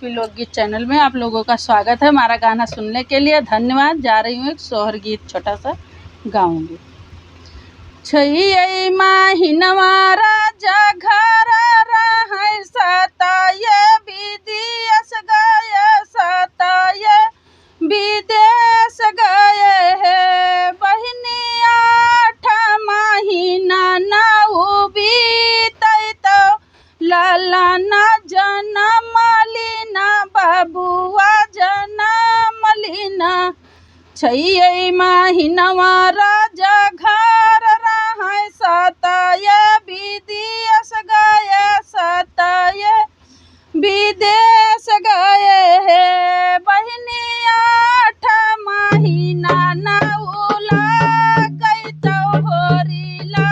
SP लोकगीत channel में आप लोगों का स्वागत है। हमारा गाना सुनने के लिए धन्यवाद। जा रही हूँ एक सोहर गीत छोटा सा गाऊंगी। छैया माहिनवा राजा घर रहै सताय विदेश गए सताय विदेश गए है बहिनी 8 महीना नौ बीतै तो लाला ना जनम लीना बाबुआ जनम लीना। छैया महीनवा राजा घर रहै सताय विदेश गए सताय विदेश गए है बहिनी 8 महीना नौ लागै तो होरिला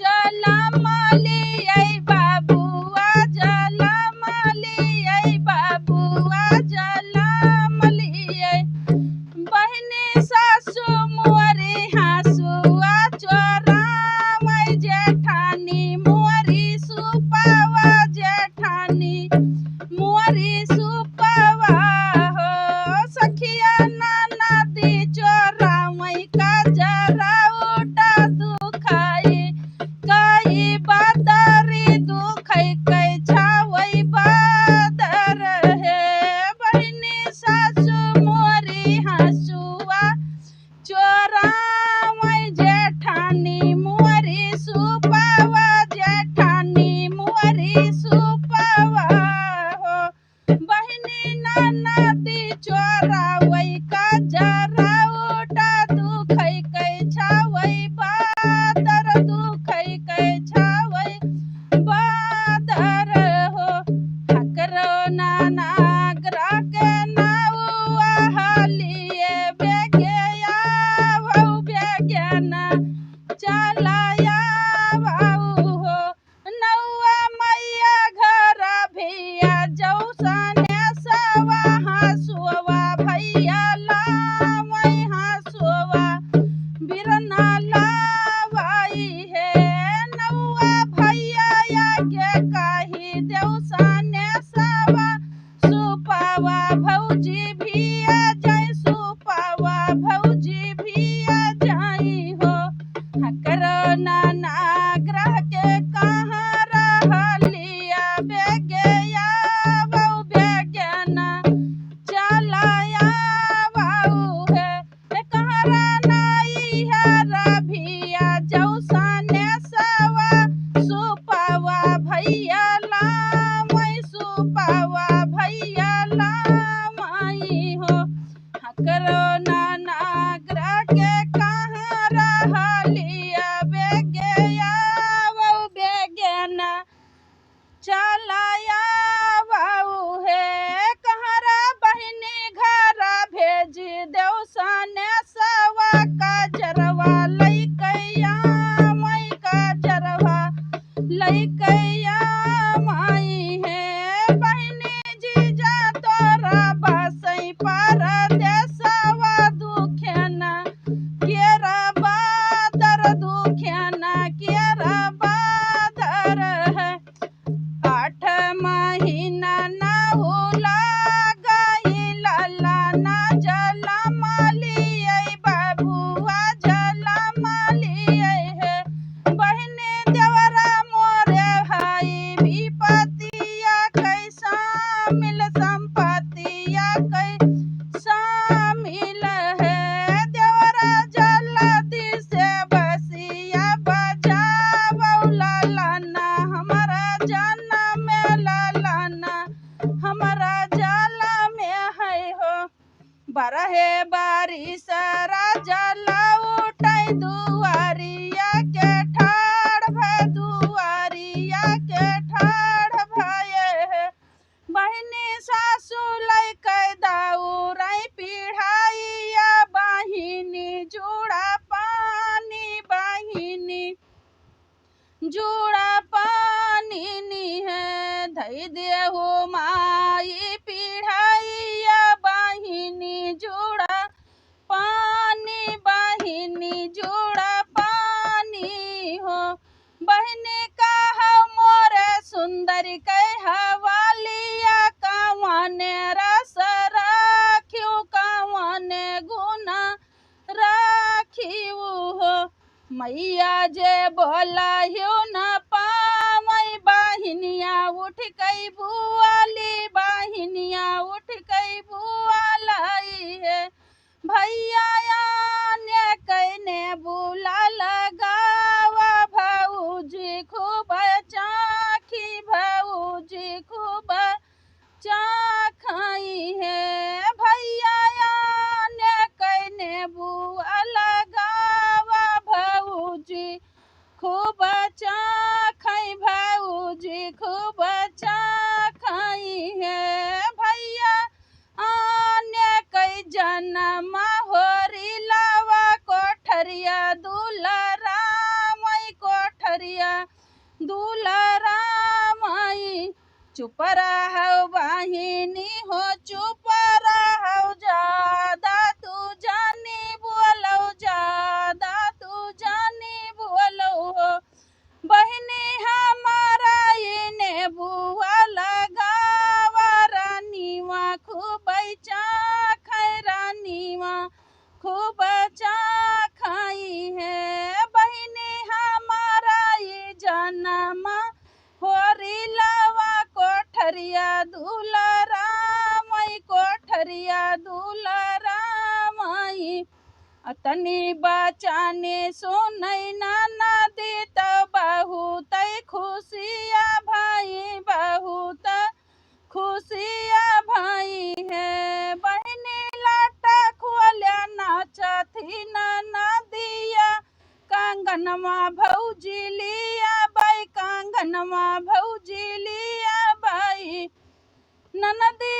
जनम लियै बाबुआ जनम लियै बाबुआ जनम लियै। बहिनी सासु मोरी हाँसुआ चोरामै जेठानी मोरी सुपावा जेठानी मोरी सुपावा हो सखिया ननदी चोरामै का जरा उठा दुखाई कई बदरी दुखै कै छावै बदर है बहिनी सासु मोरी हाँसुआ चोरामै जेठानी मोरी सुपावा जेठानी मोरी सुपावा हो बहिनी ननदी चोरावै का जरा उठा दुखै कै छावै बदर दुखै कै छावै बदर हो। हकरो नानागरा के नौआ हलिए बेगया भौ बेगना चलाया भाऊ हो नौआ मैया घर भैया जौसने सवा हाँसुआ भैया लामै हाँसुआ बिरना लावाई है नौआ भैया आगे कही देवसने सवा सुपावा भौजी भिया जाय सुपावा भौजी भिया जाई हो। हकरो नाना ग्रह के कहाँ रहलिया बेगया भौ बेगना चलाया भाऊ है कहरा नाई है रभिया जौसने सवा सुपावा भैया लामै सुपावा भैया लामै हो। हकरो नाना ग्रह के कहाँ रहलिया बेगया भौ बेगना चलाया भाऊ है कहरा बहिनी घर भेज देवसने सवा काजरवा लैकैया मई काजरवा लैकैया माई है बहिनी जीजा तोरा बसै पर देसवा दुखेना केरा बादर दुखेना केरा बादर है 8 महीना नौ लागै लाला ना जनम लियै बाबुआ जनम लियै है बहिनी देवरा मोरे भाई विपतिया कैसा मिल संपत्तिया कैसा मिल है देवरा जल्दी से बसिया बजावौ लालाना हमारा जनम लालाना हमारा जाला में है हो। बरहे बारिश राजा उठै दुआरिया के ठाड़ भय दुआरिया के ठाड़ भये है बहिनी सासु लैकै दौड़ै पिढ़ाइया बहिनी जुड़ा पानी बहिनी जुड़ा पानी नी है धै देहु माई पिढ़ाइया बहिनी जुड़ा पानी बहिनी जुड़ा पानी हो बहिनी कहा मोरे सुंदरी कै हवालिया कवन मैया जे बोलायो न पामई बाहिनिया उठ कई बुआली बाहिनिया उठ कई बुआलाई है भैया ने कहने बुला लगावा भाऊजी खूब चाखी भाऊजी खूब चाखाई है भैया ने कहने बुआ लगावा भाऊजी खूब चाखाई भाऊजी खूब चाखाई है भैया आने कई जन्म होरी लावा कोठरिया दुलारा मई कोठरिया दुलारा मई चुप रहो वाहिनी हो चुप रहो ज्यादा तू जानी बोलो ज्यादा तू जानी बोलो हो बहनी हमारा इने बुआ लगावा रानीवा खूब चाखाई रानीवा खूब चाखाई है बहनी हमारा ये जन्म होरी लावा कोठरिया दुलारा मई कोठरिया दुलारा मई अतनी बचाने सुनई नाना दी तो बहुत खुशिया भाई बहुत खुशिया भाई है बहनी लाटा खोलिया नाचथी नाना दिया कांगनमा भौजी लिया बाई कांगनमा भौजी लिया बाई ननदी